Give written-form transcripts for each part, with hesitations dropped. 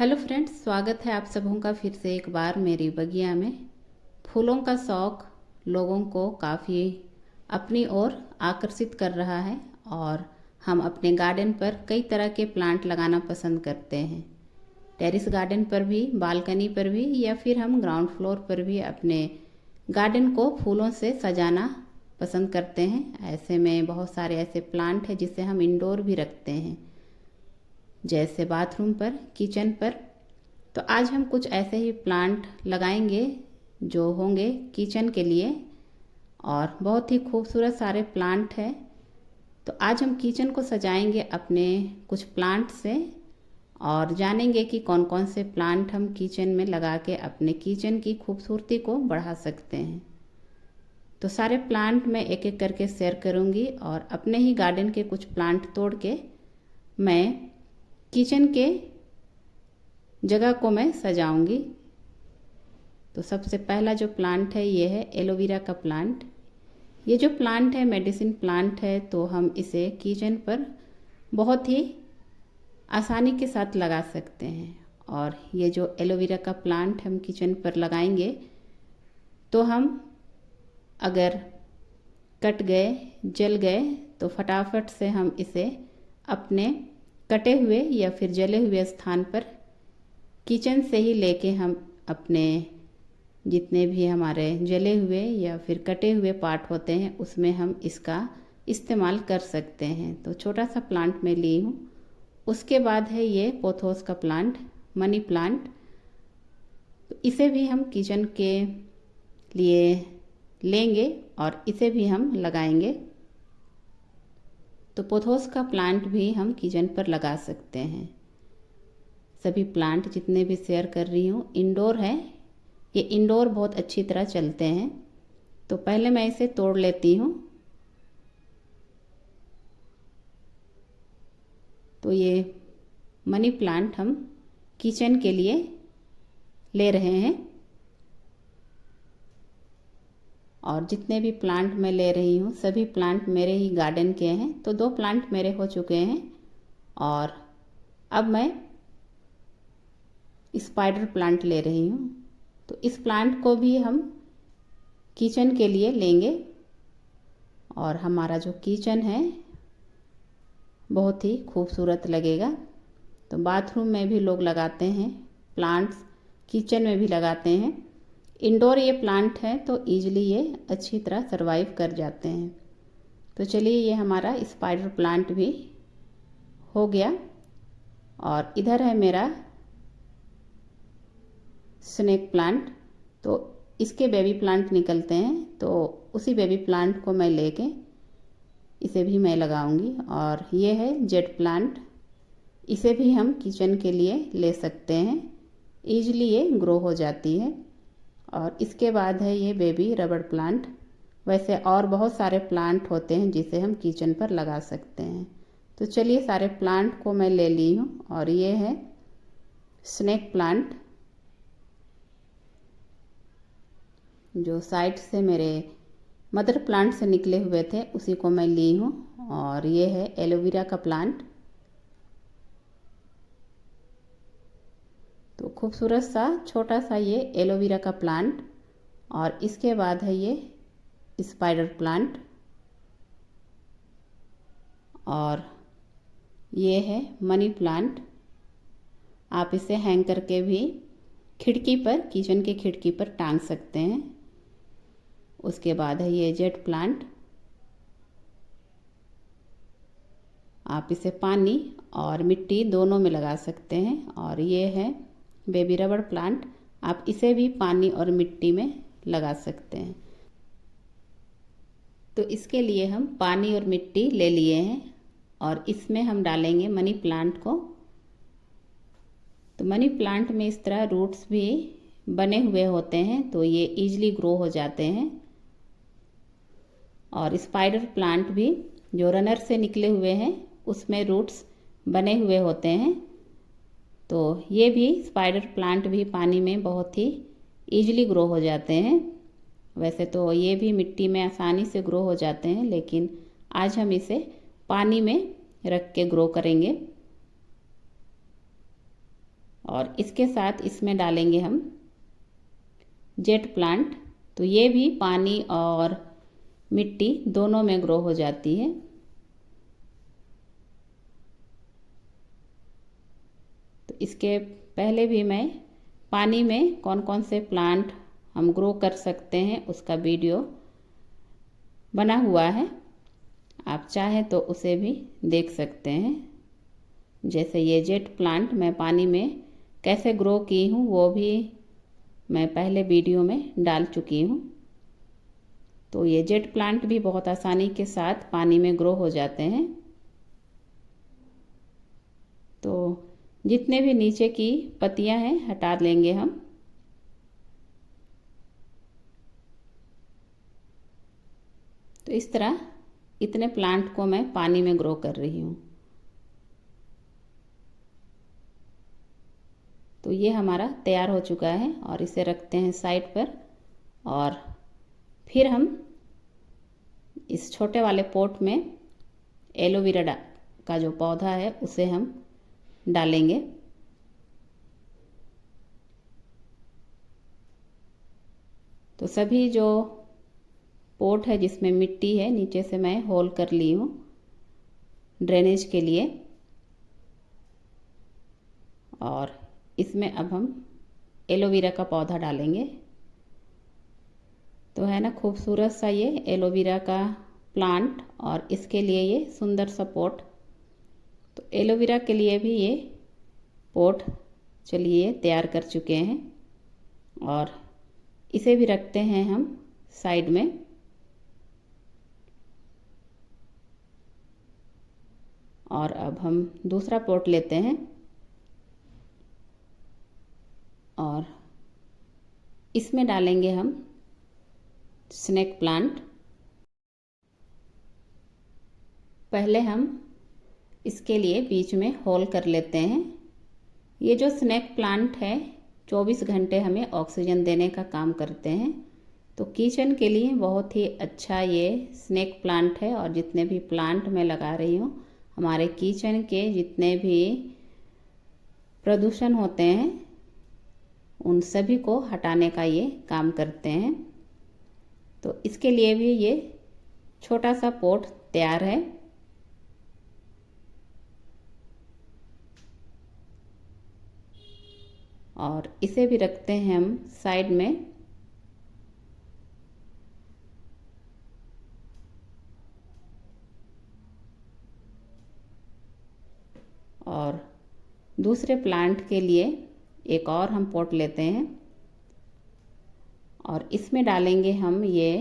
Hello friends, स्वागत है आप सबों का फिर से एक बार मेरी बगिया में। फूलों का शौक़ लोगों को काफ़ी अपनी ओर आकर्षित कर रहा है और हम अपने गार्डन पर कई तरह के प्लांट लगाना पसंद करते हैं। टेरेस गार्डन पर भी, बालकनी पर भी या फिर हम ग्राउंड फ्लोर पर भी अपने गार्डन को फूलों से सजाना पसंद करते हैं। ऐसे में बहुत सारे ऐसे प्लांट हैं जिसे हम इंडोर भी रखते हैं, जैसे बाथरूम पर, किचन पर। तो आज हम कुछ ऐसे ही प्लांट लगाएंगे जो होंगे किचन के लिए और बहुत ही खूबसूरत सारे प्लांट हैं। तो आज हम किचन को सजाएंगे अपने कुछ प्लांट से और जानेंगे कि कौन कौन से प्लांट हम किचन में लगा के अपने किचन की खूबसूरती को बढ़ा सकते हैं। तो सारे प्लांट मैं एक एक करके शेयर करूंगी और अपने ही गार्डन के कुछ प्लांट तोड़ के मैं किचन के जगह को मैं सजाऊंगी। तो सबसे पहला जो प्लांट है ये है एलोवेरा का प्लांट। ये जो प्लांट है मेडिसिन प्लांट है, तो हम इसे किचन पर बहुत ही आसानी के साथ लगा सकते हैं। और ये जो एलोवेरा का प्लांट हम किचन पर लगाएंगे तो हम अगर कट गए, जल गए तो फटाफट से हम इसे अपने कटे हुए या फिर जले हुए स्थान पर किचन से ही लेके हम अपने जितने भी हमारे जले हुए या फिर कटे हुए पार्ट होते हैं उसमें हम इसका इस्तेमाल कर सकते हैं। तो छोटा सा प्लांट मैं ली हूँ। उसके बाद है ये पोथोस का प्लांट, मनी प्लांट। तो इसे भी हम किचन के लिए लेंगे और इसे भी हम लगाएंगे। तो पोथोस का प्लांट भी हम किचन पर लगा सकते हैं। सभी प्लांट जितने भी शेयर कर रही हूँ इंडोर है। ये इंडोर बहुत अच्छी तरह चलते हैं। तो पहले मैं इसे तोड़ लेती हूँ। तो ये मनी प्लांट हम किचन के लिए ले रहे हैं और जितने भी प्लांट मैं ले रही हूँ सभी प्लांट मेरे ही गार्डन के हैं। तो 2 प्लांट मेरे हो चुके हैं और अब मैं स्पाइडर प्लांट ले रही हूँ। तो इस प्लांट को भी हम किचन के लिए लेंगे और हमारा जो किचन है बहुत ही खूबसूरत लगेगा। तो बाथरूम में भी लोग लगाते हैं प्लांट्स, किचन में भी लगाते हैं। इंडोर ये प्लांट है तो ईजिली ये अच्छी तरह सरवाइव कर जाते हैं। तो चलिए ये हमारा स्पाइडर प्लांट भी हो गया और इधर है मेरा स्नेक प्लांट। तो इसके बेबी प्लांट निकलते हैं, तो उसी बेबी प्लांट को मैं लेके इसे भी मैं लगाऊंगी। और ये है जेड प्लांट, इसे भी हम किचन के लिए ले सकते हैं, ईजिली ये ग्रो हो जाती है। और इसके बाद है ये बेबी रबड़ प्लांट। वैसे और बहुत सारे प्लांट होते हैं जिसे हम किचन पर लगा सकते हैं। तो चलिए सारे प्लांट को मैं ले ली हूँ और ये है स्नेक प्लांट जो साइड से मेरे मदर प्लांट से निकले हुए थे, उसी को मैं ली हूँ। और ये है एलोवेरा का प्लांट। तो खूबसूरत सा छोटा सा ये एलोवेरा का प्लांट। और इसके बाद है ये स्पाइडर प्लांट और ये है मनी प्लांट। आप इसे हैंग करके भी खिड़की पर, किचन के खिड़की पर टांग सकते हैं। उसके बाद है ये जेड प्लांट। आप इसे पानी और मिट्टी दोनों में लगा सकते हैं। और ये है बेबी रबड़ प्लांट, आप इसे भी पानी और मिट्टी में लगा सकते हैं। तो इसके लिए हम पानी और मिट्टी ले लिए हैं और इसमें हम डालेंगे मनी प्लांट को। तो मनी प्लांट में इस तरह रूट्स भी बने हुए होते हैं, तो ये इजीली ग्रो हो जाते हैं। और स्पाइडर प्लांट भी जो रनर से निकले हुए हैं उसमें रूट्स बने हुए होते हैं। तो ये भी स्पाइडर प्लांट भी पानी में बहुत ही ईजिली ग्रो हो जाते हैं। वैसे तो ये भी मिट्टी में आसानी से ग्रो हो जाते हैं, लेकिन आज हम इसे पानी में रख के ग्रो करेंगे। और इसके साथ इसमें डालेंगे हम जेट प्लांट। तो ये भी पानी और मिट्टी दोनों में ग्रो हो जाती है। तो इसके पहले भी मैं पानी में कौन कौन से प्लांट हम ग्रो कर सकते हैं उसका वीडियो बना हुआ है, आप चाहें तो उसे भी देख सकते हैं। जैसे ये जेट प्लांट मैं पानी में कैसे ग्रो की हूँ वो भी मैं पहले वीडियो में डाल चुकी हूँ। तो ये जेट प्लांट भी बहुत आसानी के साथ पानी में ग्रो हो जाते हैं। तो जितने भी नीचे की पत्तियां हैं हटा लेंगे हम। तो इस तरह इतने प्लांट को मैं पानी में ग्रो कर रही हूँ। तो ये हमारा तैयार हो चुका है और इसे रखते हैं साइड पर। और फिर हम इस छोटे वाले पॉट में एलोवेरा का जो पौधा है उसे हम डालेंगे। तो सभी जो पॉट है जिसमें मिट्टी है नीचे से मैं होल कर ली हूँ ड्रेनेज के लिए। और इसमें अब हम एलोवेरा का पौधा डालेंगे। तो है ना खूबसूरत सा ये एलोवेरा का प्लांट, और इसके लिए ये सुंदर सा पॉट। तो एलोवेरा के लिए भी ये पॉट चलिए तैयार कर चुके हैं और इसे भी रखते हैं हम साइड में। और अब हम दूसरा पॉट लेते हैं और इसमें डालेंगे हम स्नेक प्लांट। पहले हम इसके लिए बीच में होल कर लेते हैं। ये जो स्नेक प्लांट है 24 घंटे हमें ऑक्सीजन देने का काम करते हैं। तो किचन के लिए बहुत ही अच्छा ये स्नेक प्लांट है। और जितने भी प्लांट मैं लगा रही हूँ हमारे किचन के जितने भी प्रदूषण होते हैं उन सभी को हटाने का ये काम करते हैं। तो इसके लिए भी ये छोटा सा पॉट तैयार है। और इसे भी रखते हैं हम साइड में। और दूसरे प्लांट के लिए एक और हम पॉट लेते हैं और इसमें डालेंगे हम ये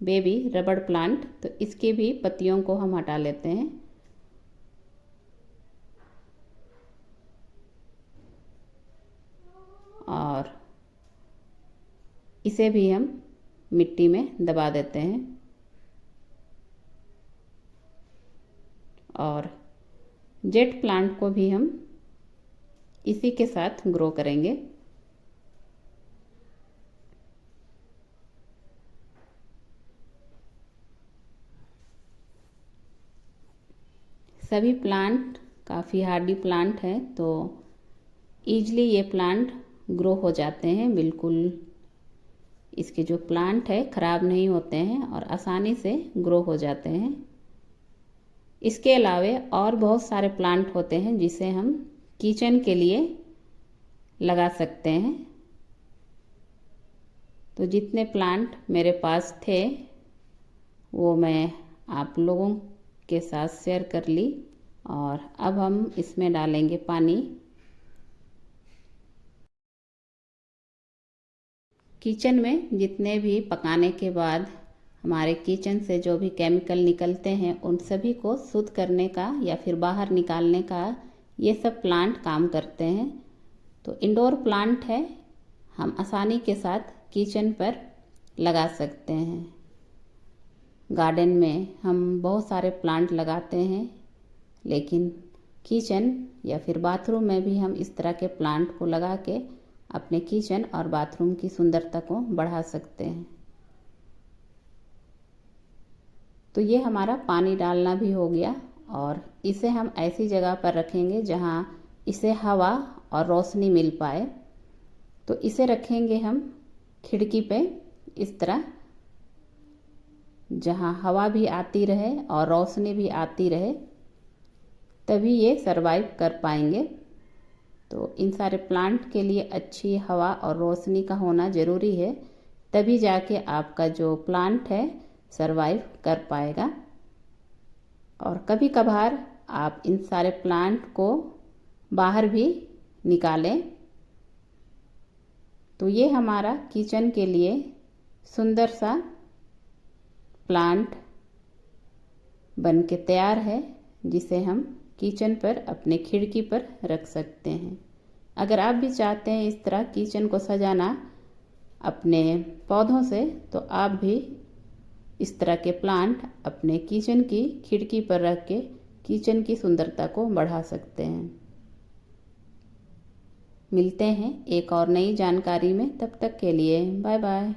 बेबी रबड़ प्लांट। तो इसकी भी पत्तियों को हम हटा लेते हैं। और इसे भी हम मिट्टी में दबा देते हैं। और जेट प्लांट को भी हम इसी के साथ ग्रो करेंगे। सभी प्लांट काफ़ी हार्डी प्लांट हैं तो ईजली ये प्लांट ग्रो हो जाते हैं। बिल्कुल इसके जो प्लांट है ख़राब नहीं होते हैं और आसानी से ग्रो हो जाते हैं। इसके अलावा और बहुत सारे प्लांट होते हैं जिसे हम किचन के लिए लगा सकते हैं। तो जितने प्लांट मेरे पास थे वो मैं आप लोगों के साथ शेयर कर ली। और अब हम इसमें डालेंगे पानी। किचन में जितने भी पकाने के बाद हमारे किचन से जो भी केमिकल निकलते हैं उन सभी को शुद्ध करने का या फिर बाहर निकालने का ये सब प्लांट काम करते हैं। तो इंडोर प्लांट है, हम आसानी के साथ किचन पर लगा सकते हैं। गार्डन में हम बहुत सारे प्लांट लगाते हैं लेकिन किचन या फिर बाथरूम में भी हम इस तरह के प्लांट को लगा के अपने किचन और बाथरूम की सुंदरता को बढ़ा सकते हैं। तो ये हमारा पानी डालना भी हो गया और इसे हम ऐसी जगह पर रखेंगे जहाँ इसे हवा और रोशनी मिल पाए। तो इसे रखेंगे हम खिड़की पे इस तरह, जहाँ हवा भी आती रहे और रोशनी भी आती रहे, तभी ये सरवाइव कर पाएंगे। तो इन सारे प्लांट के लिए अच्छी हवा और रोशनी का होना ज़रूरी है, तभी जाके आपका जो प्लांट है सरवाइव कर पाएगा। और कभी कभार आप इन सारे प्लांट को बाहर भी निकालें। तो ये हमारा किचन के लिए सुंदर सा प्लांट बन के तैयार है, जिसे हम किचन पर अपने खिड़की पर रख सकते हैं। अगर आप भी चाहते हैं इस तरह किचन को सजाना अपने पौधों से, तो आप भी इस तरह के प्लांट अपने किचन की खिड़की पर रख के किचन की सुंदरता को बढ़ा सकते हैं। मिलते हैं एक और नई जानकारी में, तब तक के लिए बाय बाय।